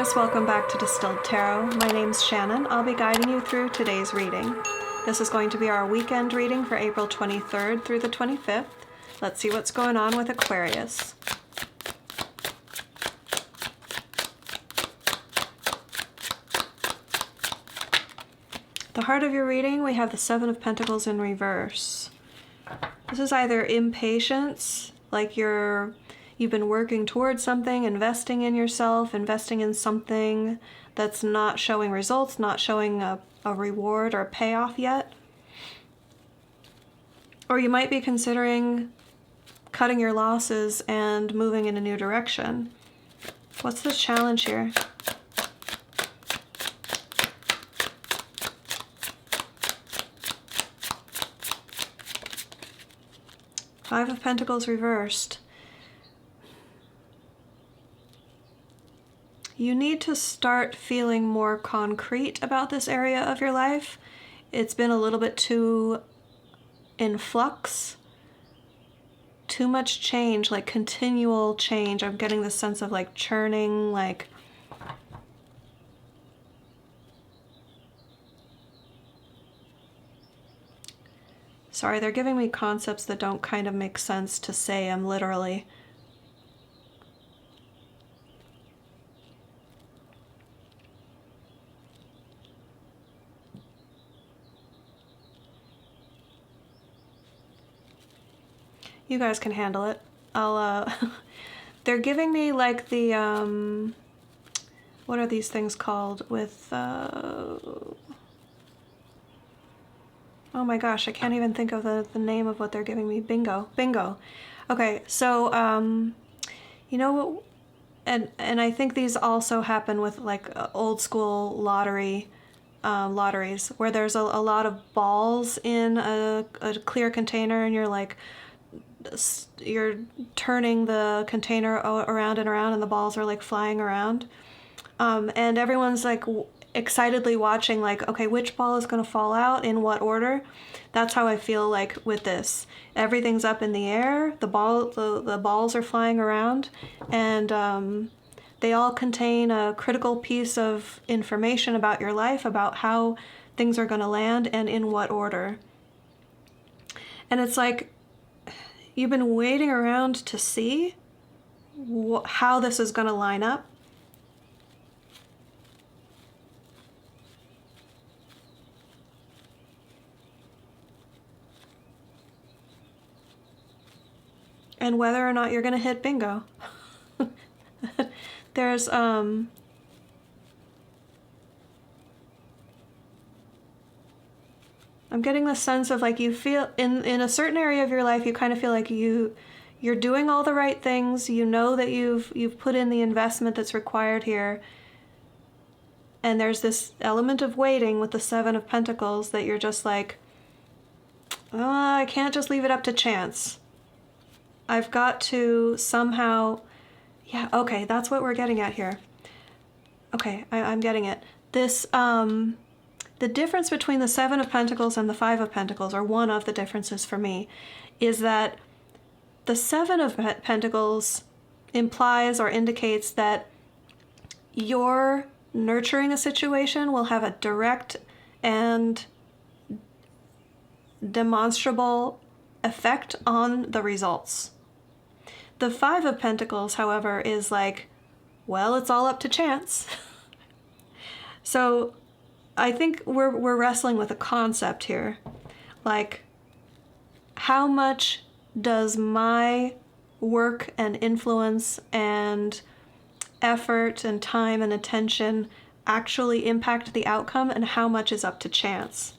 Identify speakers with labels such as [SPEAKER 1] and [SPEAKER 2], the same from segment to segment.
[SPEAKER 1] Yes, welcome back to Distilled Tarot. My name's Shannon. I'll be guiding you through today's reading. This is going to be our weekend reading for April 23rd through the 25th. Let's see what's going on with Aquarius. The heart of your reading, we have the Seven of Pentacles in reverse. This is either impatience, like you've been working towards something, investing in yourself, investing in something that's not showing results, not showing a reward or a payoff yet. Or you might be considering cutting your losses and moving in a new direction. What's the challenge here? Five of Pentacles reversed. You need to start feeling more concrete about this area of your life. It's been a little bit too in flux. Too much change, like continual change. I'm getting this sense of like churning, like sorry, they're giving me concepts that don't kind of make sense to say them literally. You guys can handle it. They're giving me like the, what are these things called with, oh my gosh, I can't even think of the name of what they're giving me. Bingo. Okay, so, you know what, and I think these also happen with like old school lotteries, where there's a lot of balls in a clear container, and you're turning the container around and around, and the balls are like flying around. And everyone's like excitedly watching, like, okay, which ball is going to fall out in what order? That's how I feel like with this. Everything's up in the air. The balls are flying around, and they all contain a critical piece of information about your life, about how things are going to land and in what order. And it's like you've been waiting around to see how this is going to line up. And whether or not you're going to hit bingo. There's, I'm getting the sense of like you feel, in a certain area of your life, you kind of feel like you're doing all the right things. You know that you've put in the investment that's required here. And there's this element of waiting with the Seven of Pentacles that you're just like, oh, I can't just leave it up to chance. I've got to somehow, yeah, okay, that's what we're getting at here. Okay, I'm getting it. This, the difference between the Seven of Pentacles and the Five of Pentacles, or one of the differences for me, is that the Seven of Pentacles implies or indicates that your nurturing a situation will have a direct and demonstrable effect on the results. The Five of Pentacles, however, is like, well, it's all up to chance. So I think we're wrestling with a concept here. Like, how much does my work and influence and effort and time and attention actually impact the outcome, and how much is up to chance?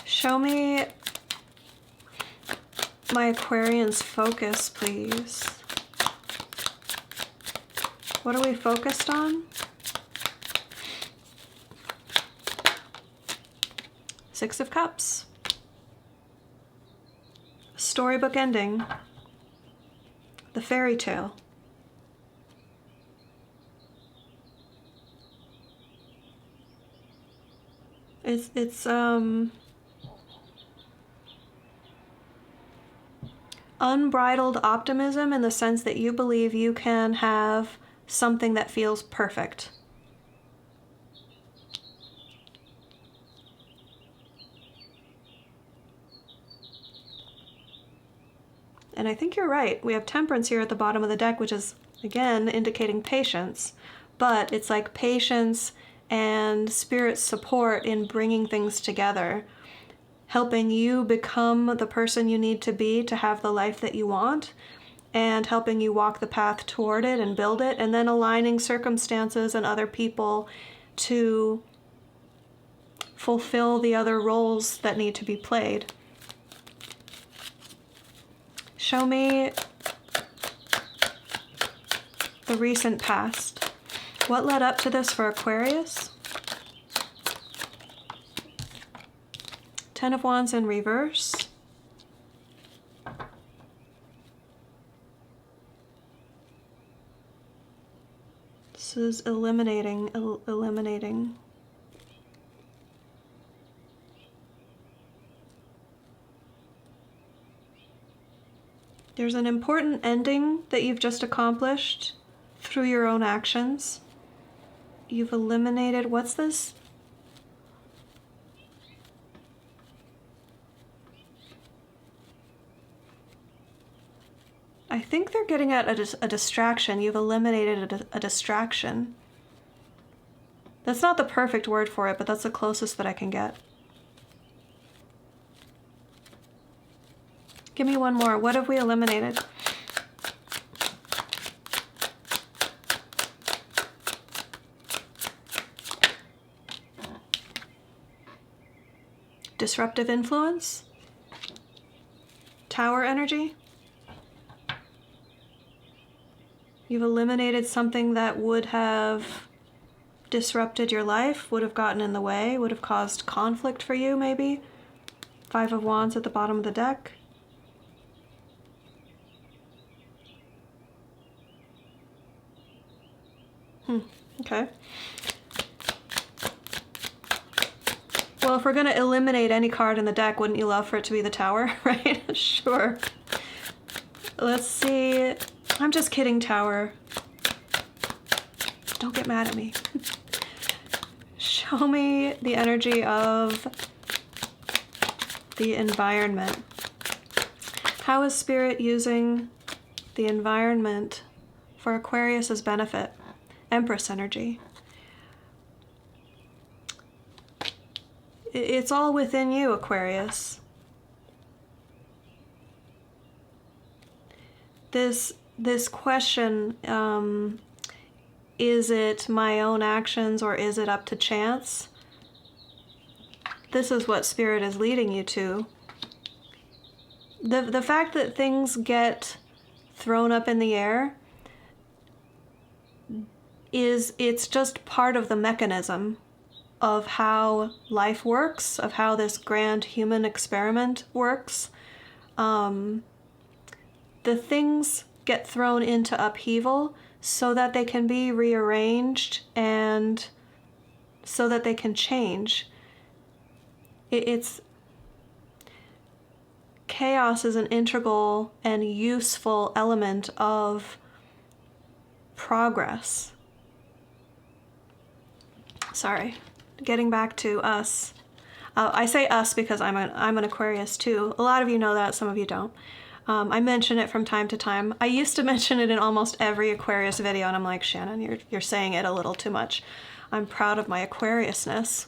[SPEAKER 1] Show me my Aquarian's focus, please. What are we focused on? Six of Cups. Storybook ending. The fairy tale. It's unbridled optimism in the sense that you believe you can have something that feels perfect. And I think you're right. We have Temperance here at the bottom of the deck, which is, again, indicating patience. But it's like patience and spirit support in bringing things together, helping you become the person you need to be to have the life that you want, and helping you walk the path toward it and build it, and then aligning circumstances and other people to fulfill the other roles that need to be played. Show me the recent past. What led up to this for Aquarius? Ten of Wands in reverse. This is eliminating. There's an important ending that you've just accomplished through your own actions. You've eliminated, what's this? I think they're getting at a distraction. You've eliminated a distraction. That's not the perfect word for it, but that's the closest that I can get. Give me one more. What have we eliminated? Disruptive influence? Tower energy? You've eliminated something that would have disrupted your life, would have gotten in the way, would have caused conflict for you, maybe. Five of Wands at the bottom of the deck. Okay. Well, if we're going to eliminate any card in the deck, wouldn't you love for it to be the Tower, right? Sure. Let's see. I'm just kidding, Tower. Don't get mad at me. Show me the energy of the environment. How is Spirit using the environment for Aquarius's benefit? Empress energy. It's all within you, Aquarius. This question, is it my own actions or is it up to chance? This is what Spirit is leading you to. The fact that things get thrown up in the air it's just part of the mechanism of how life works, of how this grand human experiment works. The things get thrown into upheaval so that they can be rearranged and so that they can change. Chaos is an integral and useful element of progress. Sorry, getting back to us. I say us because I'm an Aquarius too. A lot of you know that, some of you don't. I mention it from time to time. I used to mention it in almost every Aquarius video, and I'm like, Shannon, you're saying it a little too much. I'm proud of my Aquariusness.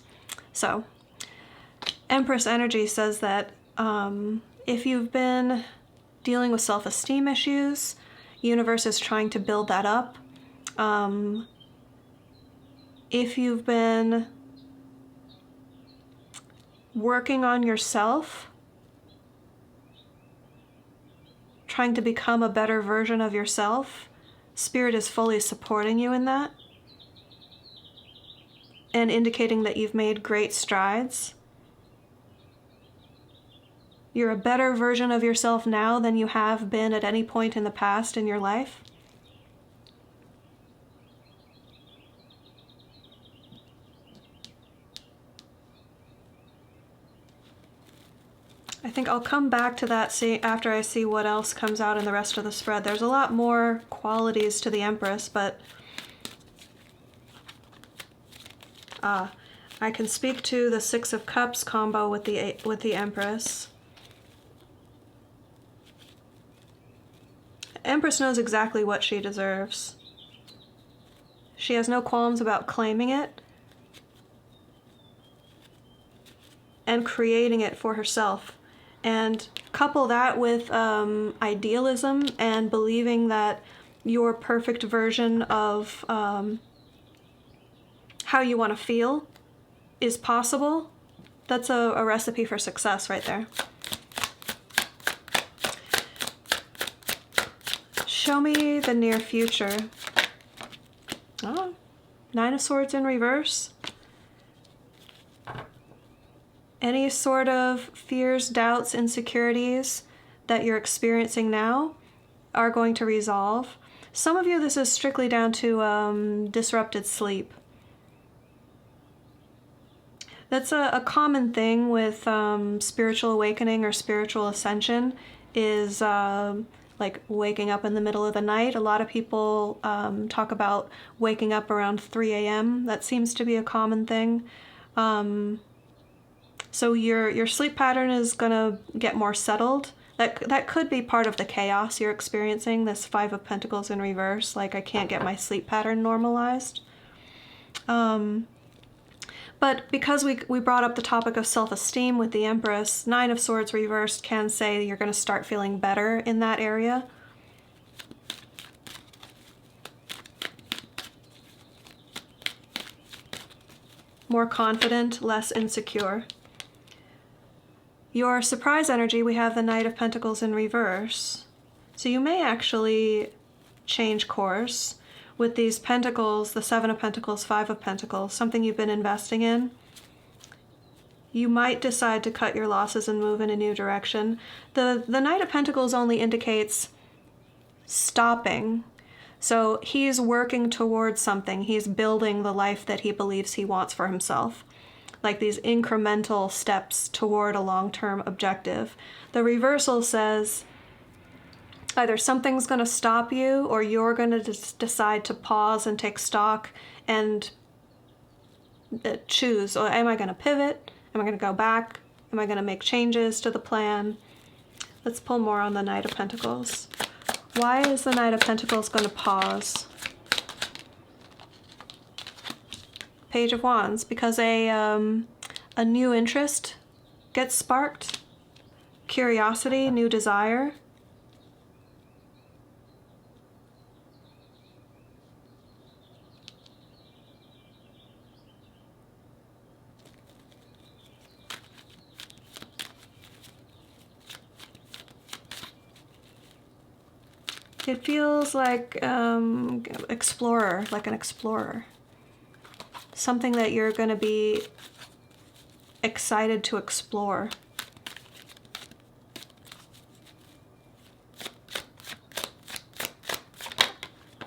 [SPEAKER 1] So, Empress energy says that if you've been dealing with self-esteem issues, universe is trying to build that up. If you've been working on yourself, trying to become a better version of yourself, Spirit is fully supporting you in that and indicating that you've made great strides. You're a better version of yourself now than you have been at any point in the past in your life. I think I'll come back to that after I see what else comes out in the rest of the spread. There's a lot more qualities to the Empress, but I can speak to the Six of Cups combo with the Empress. Empress knows exactly what she deserves. She has no qualms about claiming it and creating it for herself. And couple that with idealism and believing that your perfect version of how you want to feel is possible. That's a recipe for success right there. Show me the near future. Oh, Nine of Swords in reverse. Any sort of fears, doubts, insecurities that you're experiencing now are going to resolve. Some of you, this is strictly down to disrupted sleep. That's a common thing with spiritual awakening or spiritual ascension is like waking up in the middle of the night. A lot of people talk about waking up around 3 a.m. That seems to be a common thing. So your sleep pattern is gonna get more settled. That could be part of the chaos you're experiencing, this Five of Pentacles in reverse, like I can't get my sleep pattern normalized. But because we brought up the topic of self-esteem with the Empress, Nine of Swords reversed can say you're gonna start feeling better in that area. More confident, less insecure. Your surprise energy, we have the Knight of Pentacles in reverse. So you may actually change course with these pentacles, the Seven of Pentacles, Five of Pentacles, something you've been investing in. You might decide to cut your losses and move in a new direction. The Knight of Pentacles only indicates stopping. So he's working towards something. He's building the life that he believes he wants for himself. Like these incremental steps toward a long-term objective. The reversal says either something's going to stop you or you're going to decide to pause and take stock and choose. Am I going to pivot? Am I going to go back? Am I going to make changes to the plan? Let's pull more on the Knight of Pentacles. Why is the Knight of Pentacles going to pause? Page of Wands, because a new interest gets sparked, curiosity, new desire. It feels like explorer, like an explorer. Something that you're going to be excited to explore.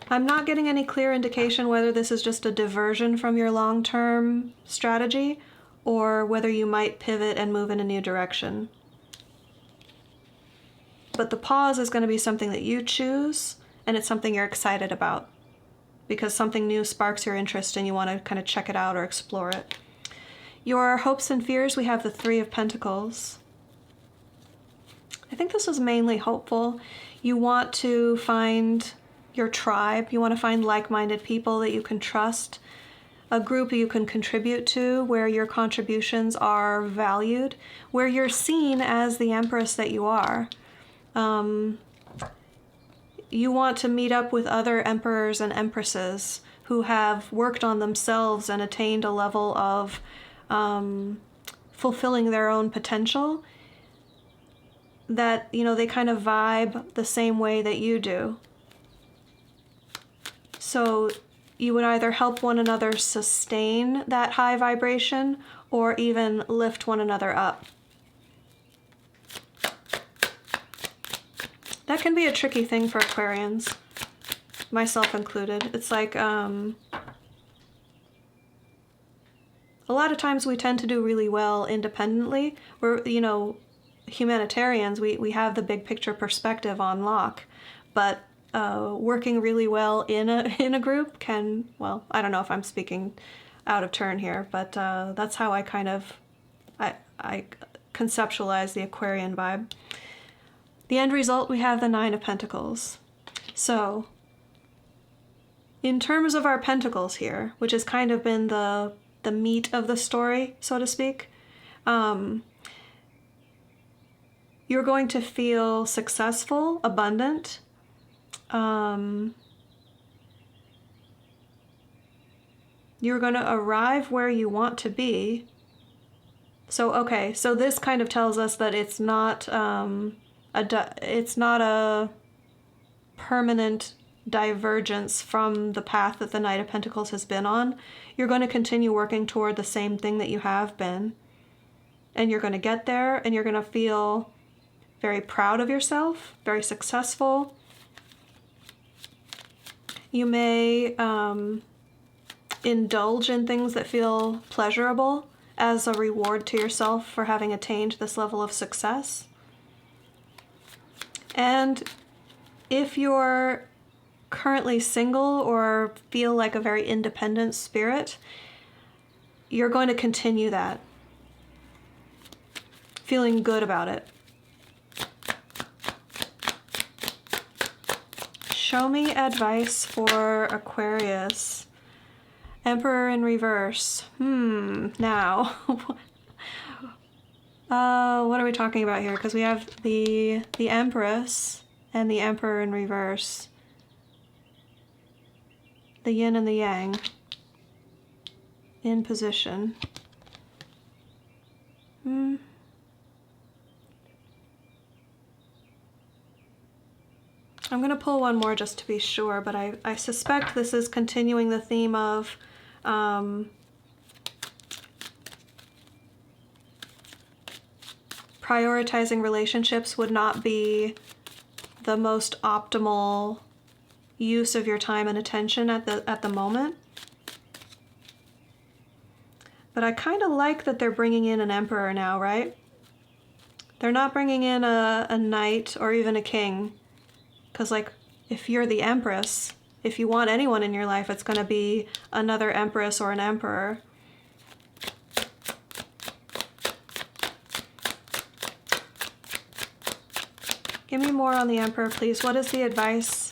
[SPEAKER 1] I'm not getting any clear indication whether this is just a diversion from your long-term strategy or whether you might pivot and move in a new direction. But the pause is going to be something that you choose, and it's something you're excited about because something new sparks your interest and you want to kind of check it out or explore it. Your hopes and fears, we have the Three of Pentacles. I think this was mainly hopeful. You want to find your tribe. You want to find like-minded people that you can trust, a group you can contribute to where your contributions are valued, where you're seen as the Empress that you are. You want to meet up with other emperors and empresses who have worked on themselves and attained a level of fulfilling their own potential that, you know, they kind of vibe the same way that you do. So you would either help one another sustain that high vibration or even lift one another up. That can be a tricky thing for Aquarians, myself included. It's like, a lot of times we tend to do really well independently. We're, you know, humanitarians, we have the big picture perspective on lock, but working really well in a group can, well, I don't know if I'm speaking out of turn here, but that's how I kind of I conceptualize the Aquarian vibe. The end result, we have the Nine of Pentacles. So in terms of our pentacles here, which has kind of been the meat of the story, so to speak, you're going to feel successful, abundant. You're going to arrive where you want to be. So, okay, so this kind of tells us that it's not a permanent divergence from the path that the Knight of Pentacles has been on. You're going to continue working toward the same thing that you have been. And you're going to get there, and you're going to feel very proud of yourself, very successful. You may indulge in things that feel pleasurable as a reward to yourself for having attained this level of success. And if you're currently single or feel like a very independent spirit, you're going to continue that, feeling good about it. Show me advice for Aquarius. Emperor in reverse. Now. What are we talking about here? Because we have the Empress and the Emperor in reverse. The yin and the yang in position. I'm going to pull one more just to be sure, but I suspect this is continuing the theme of prioritizing relationships would not be the most optimal use of your time and attention at the moment. But I kind of like that they're bringing in an emperor now, right? They're not bringing in a knight or even a king. Because, like, if you're the empress, if you want anyone in your life, it's going to be another empress or an emperor. Give me more on the emperor, please. What is the advice?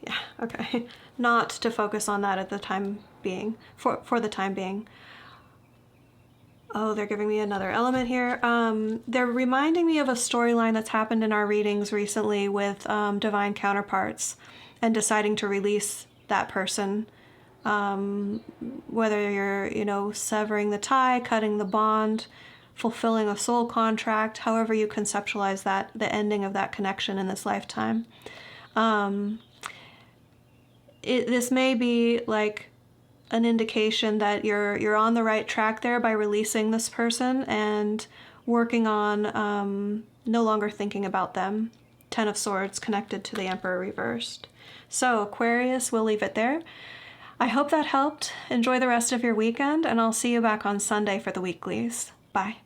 [SPEAKER 1] Yeah, okay. Not to focus on that at the time being, for the time being. Oh, they're giving me another element here. They're reminding me of a storyline that's happened in our readings recently with divine counterparts and deciding to release that person. Whether you're, severing the tie, cutting the bond, fulfilling a soul contract, however you conceptualize that, the ending of that connection in this lifetime. This may be like an indication that you're on the right track there by releasing this person and working on no longer thinking about them. Ten of Swords connected to the Emperor reversed. So Aquarius, we'll leave it there. I hope that helped. Enjoy the rest of your weekend, and I'll see you back on Sunday for the weeklies. Bye.